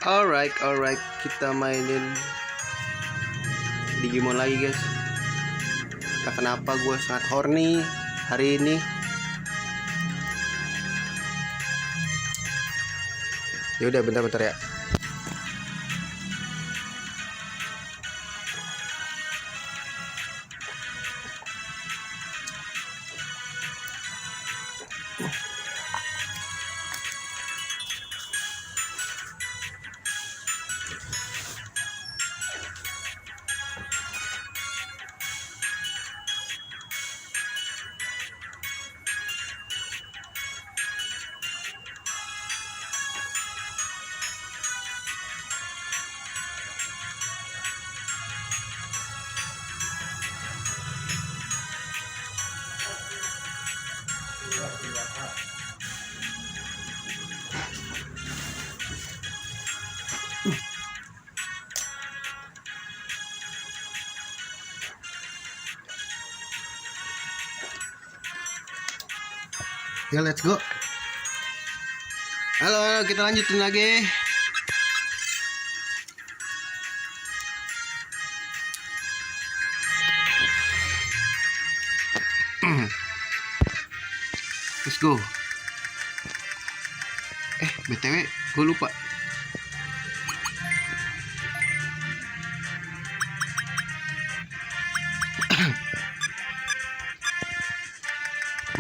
Alright, kita mainin Digimon lagi guys. Entah kenapa gue sangat horny hari ini. Yaudah bentar ya. Ya let's go. Halo, kita lanjutin lagi. Let's go. BTW gue lupa.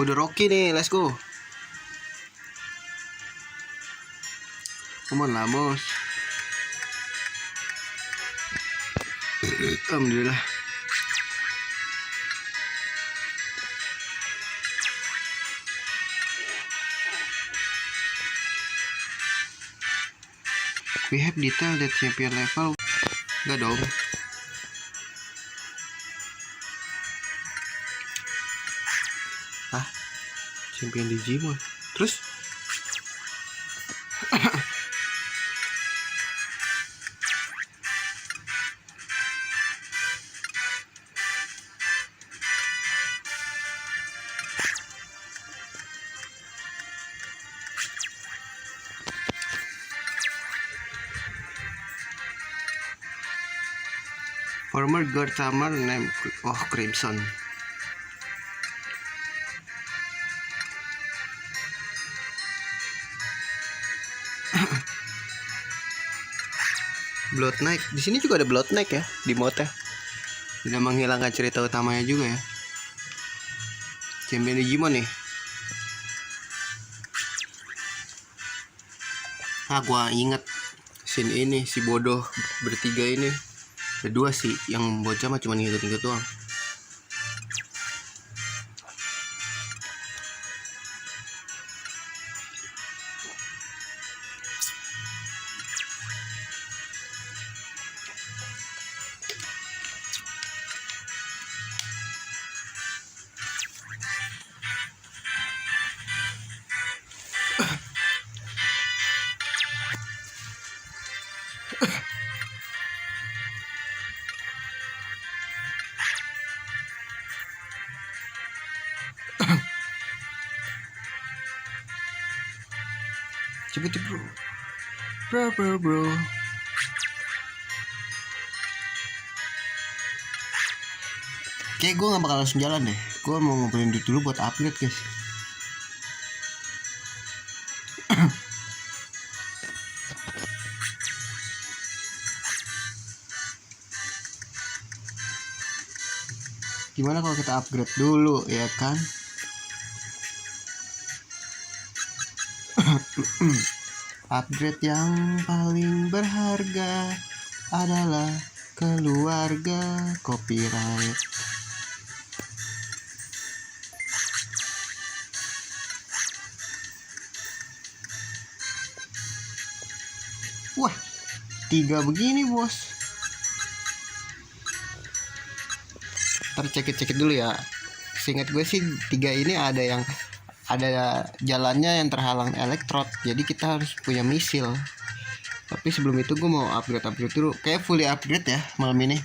Udah Rocky nih, let's go. Come on lah, bos. Alhamdulillah. We have detail that champion level. Enggak dong. Champion Digimon. Terus former guard summer name Crimson. Blood Knight. Di sini juga ada Blood Knight ya di mode. Tidak menghilangkan cerita utamanya juga ya. Champion Digimon nih. Gua inget scene ini, si bodoh bertiga ini. Berdua sih, yang bocah mah cuma ngikut-ngikut doang. Cepet bro. Kayak gue gak bakal langsung jalan deh. Gue mau ngumpulin duit dulu buat upgrade guys. Gimana kalau kita upgrade dulu ya kan? Upgrade yang paling berharga adalah keluarga. Copyright. Wah, 3 begini bos. Ntar cekit dulu ya. Seingat gue sih 3 ini ada jalannya yang terhalang elektrod, jadi kita harus punya misil. Tapi sebelum itu gue mau upgrade dulu. Kayak fully upgrade ya malam ini.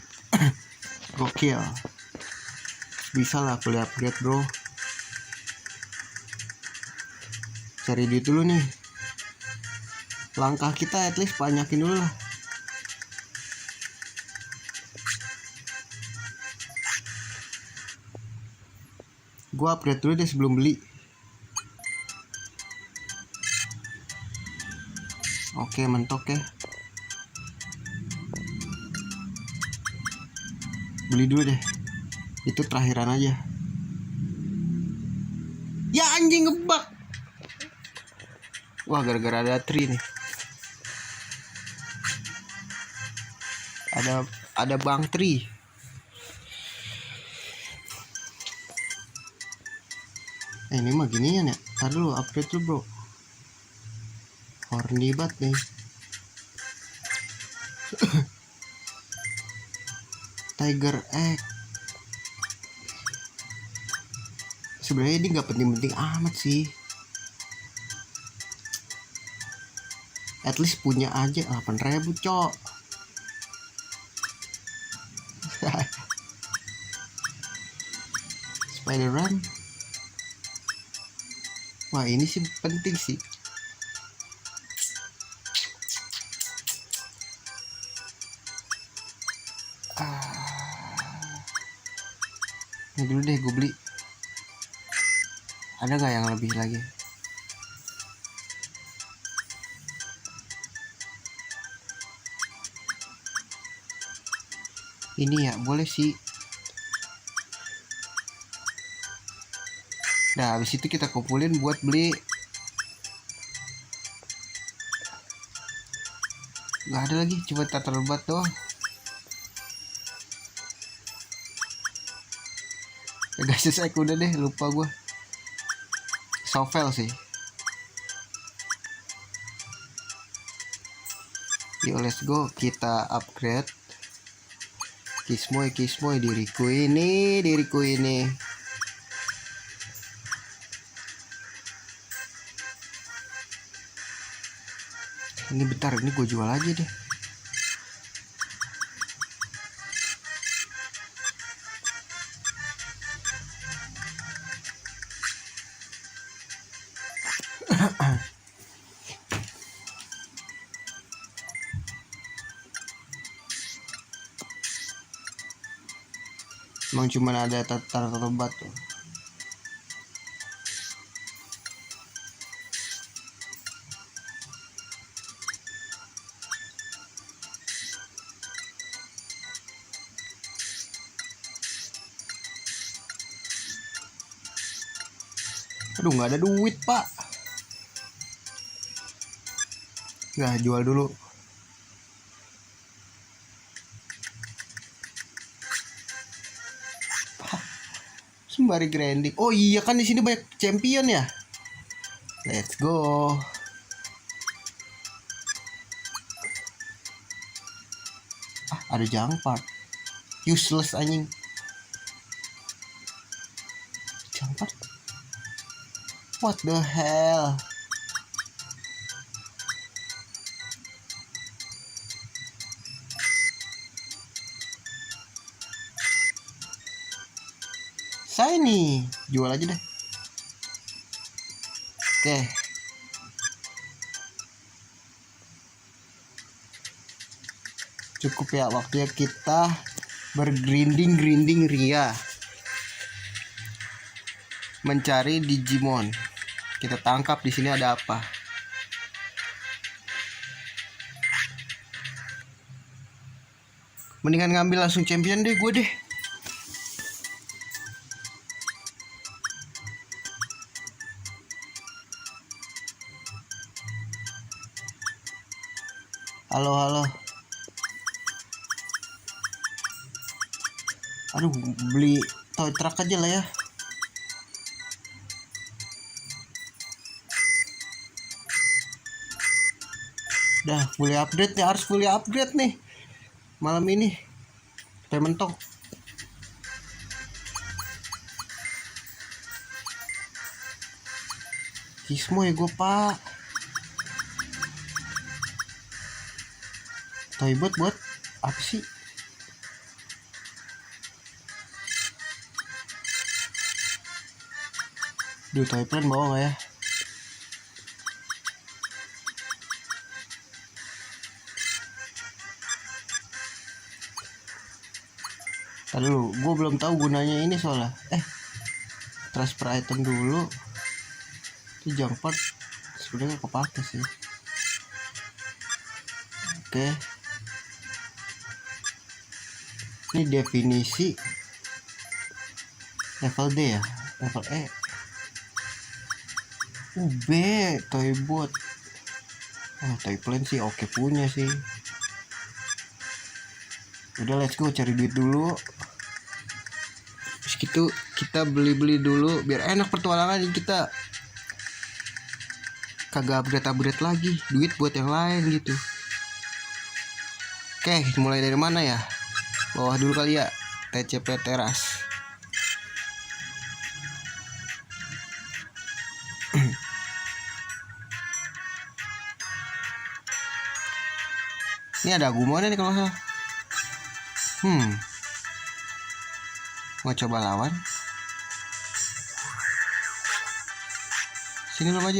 Gokil. Bisa lah fully upgrade bro. Cari duit dulu nih. Langkah kita at least banyakin dulu lah. Gua upgrade dulu deh sebelum beli. Oke, mentok ya. Beli dulu deh. Itu terakhiran aja. Ya anjing, ngebug. Wah, gara-gara ada tree nih. Ada bang tree. Ini mah ginian ya. Ntar dulu upgrade dulu bro. Horny banget nih. Tiger egg. Sebenarnya ini nggak penting-penting amat sih. At least punya aja 8.000 cok. Spider-Man. Wah ini sih penting sih. Ini dulu deh gue beli. Ada nggak yang lebih lagi? Ini ya boleh sih. Nah habis itu kita kumpulin buat beli. Gak ada lagi, coba tata lebat doang. Ya guys, saya udah deh, lupa gue. Sovel sih. Yuk let's go, kita upgrade. Kismoy diriku ini. Ini bentar, ini gue jual aja deh. Emang cuma ada tata lebat tuh. Aduh nggak ada duit pak. Nggak, jual dulu. Sembari grinding. Oh iya kan di sini banyak champion ya. Let's go. Ada jangkar. Useless anjing. Jangkar. What the hell? Saya nih, jual aja deh. Oke. Cukup ya waktunya kita bergrinding ria. Mencari Digimon. Kita tangkap di sini ada apa? Mendingan ngambil langsung champion deh gue deh. Halo. Aduh, beli toy truck aja lah ya. Dah fully upgrade nih, harus fully upgrade nih malam ini. Sampai mentok. Kismoy gue pak. Toybot buat apa sih? Duh, toy plan bawa gak ya? Ntar dulu, gue belum tahu gunanya ini soalnya. Transfer item dulu. Itu jump part sebenarnya kepake sih. Oke. Ini definisi level D ya, level E. B, toy boat. Toy plane sih oke punya sih. Udah, let's go cari duit dulu. Terus gitu kita beli dulu biar enak petualangan. Kita kagak upgrade lagi, duit buat yang lain gitu. Oke, mulai dari mana ya? Bawah dulu kali ya, TCP teras. Ini ada Agumon nih kalau salah. Mau coba lawan. Sini lo maju.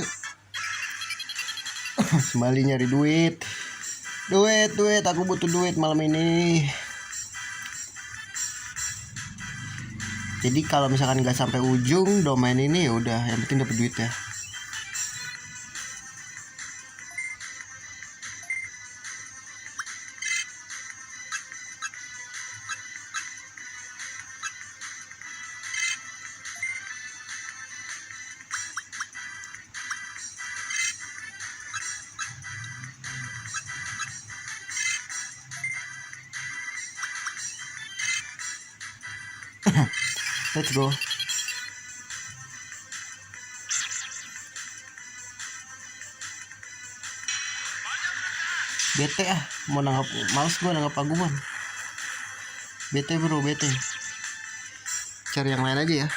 Kembali nyari duit. Duit, aku butuh duit malam ini. Jadi kalau misalkan nggak sampai ujung domain ini ya udah, yang penting dapat duit ya. Let's go. Bete mau nanggap, males gue nanggap Agumon. Bete bro, bete. Cari yang lain aja ya.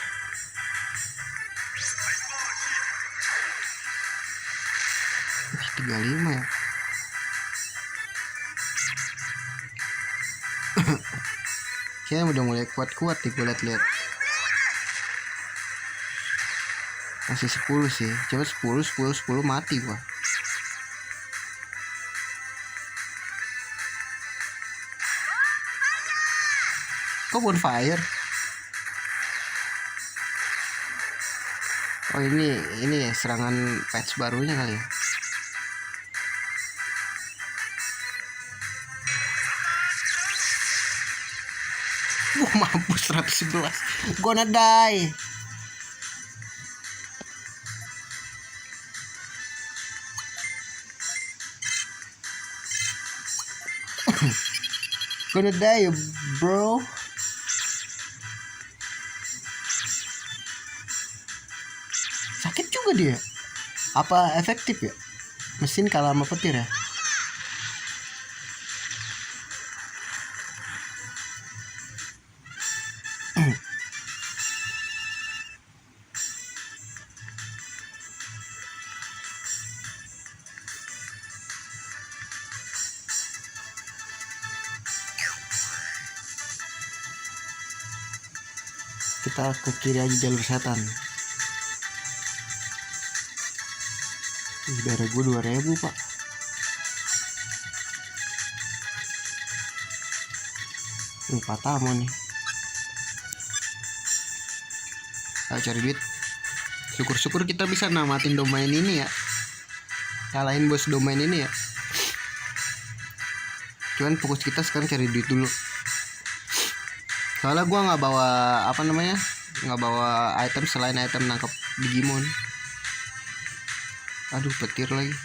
Wih, 35 ya. Kayaknya udah mulai kuat-kuat nih gue liat-liat. Masih 10 sih. Coba 10 mati gua. Kok bonfire? Oh ini serangan patch barunya kali ya. Mampus 111. Gonna die. Gonna die bro. Sakit juga dia. Apa efektif ya? Mesin kalah sama petir ya? Kita ke kiri aja, jalur setan. Darah gue 2000 pak. Ini Patamo nih. Ayo cari duit. Syukur-syukur kita bisa namatin domain ini ya. Kalahin bos domain ini ya. Cuman fokus kita sekarang cari duit dulu. Soalnya gue nggak bawa nggak bawa item selain item nangkep Digimon. Aduh, petir lagi.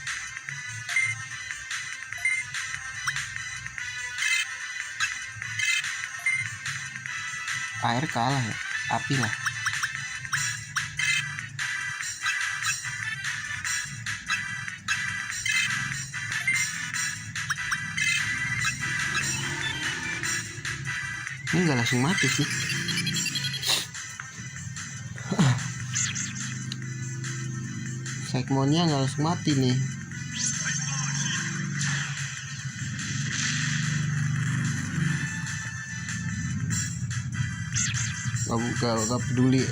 Air kalah ya, api lah. Ini nggak langsung mati sih. Segmonnya nggak langsung mati nih. Gak peduli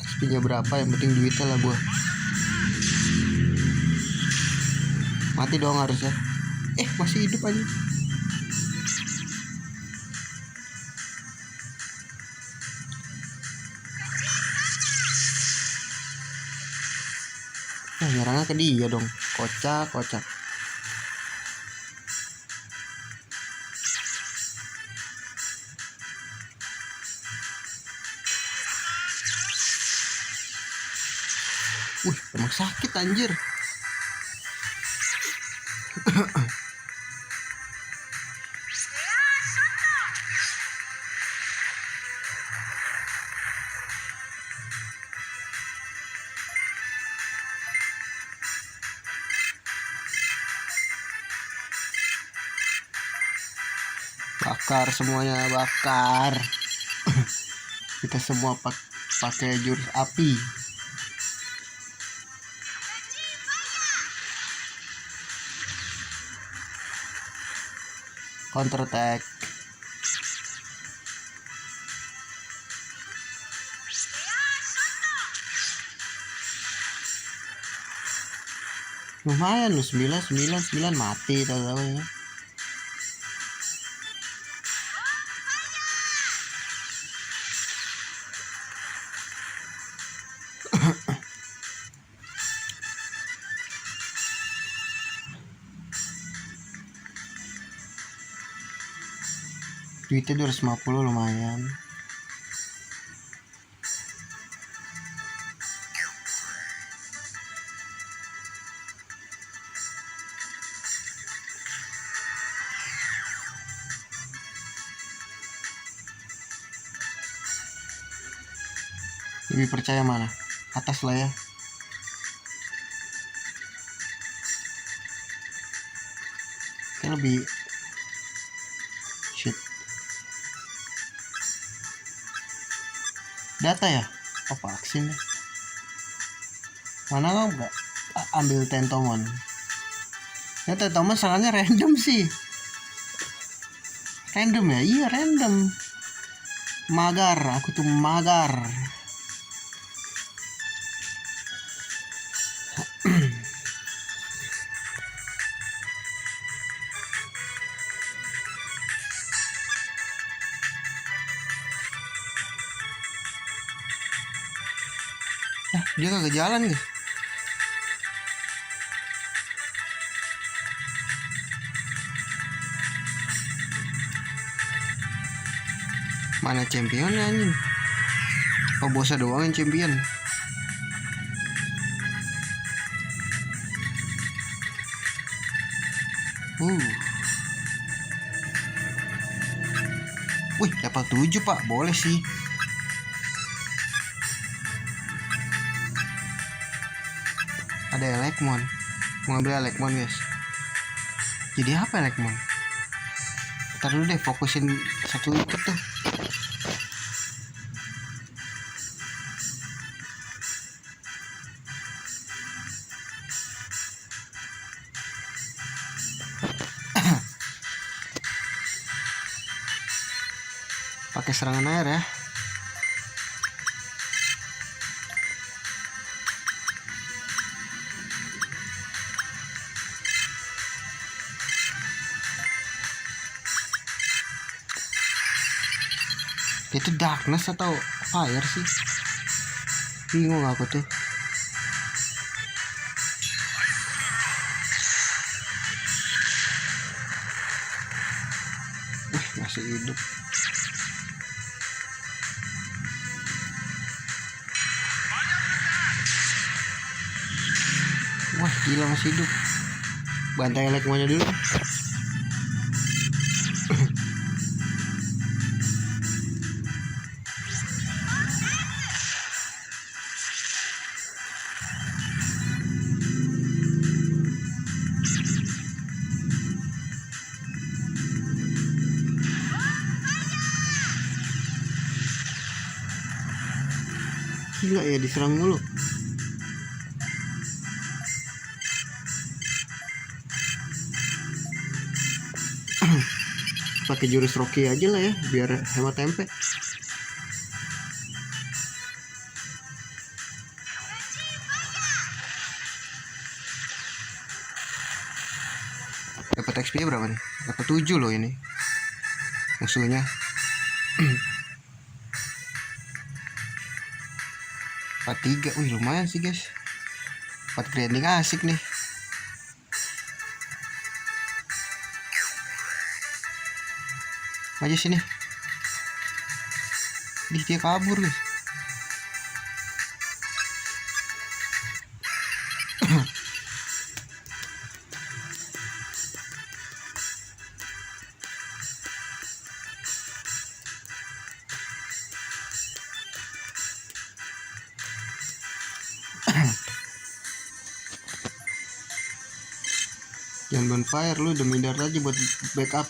XP nya berapa, yang penting duitnya lah gua. Mati dong harusnya. Masih hidup aja. Nah, nyerangnya ke dia dong. Kocak, kocak. Wih, emang sakit anjir. Bakar semuanya, bakar. Kita semua pakai jurus api. Counter attack. Lumayan lu 9 mati tahu-tahu ya. Duitnya 250 lumayan. Lebih percaya mana? Atas lah ya. Kayak lebih shit. Data ya? Oh, vaksin. Mana lo nggak ambil Tentomon? Ya Tentomon serangannya random sih. Random ya? Iya random. Magar, aku tuh magar. Dia kagak jalan guys. Mana championnya anjing? Oh, bosa doang yang champion. Wih, level 7 pak, boleh sih. Ada Elekmon. Mau ambil Elekmon guys. Jadi apa Elekmon? Ntar dulu deh, fokusin satu itu tuh. Pakai serangan air ya. Itu darkness atau fire sih? Bingung aku tuh. Masih hidup. Wah gila, masih hidup. Bantai Elekmonnya dulu. Gila ya, diserang mulu. Pakai jurus Rocky aja lah ya, biar hemat tempe. Dapat XP berapa nih? Dapat 7 loh ini musuhnya. 43. Wih lumayan sih guys. Dapat grinding asik nih. Maju sini. Dia kabur guys. Jangan bonfire, lu udah minder aja buat backup.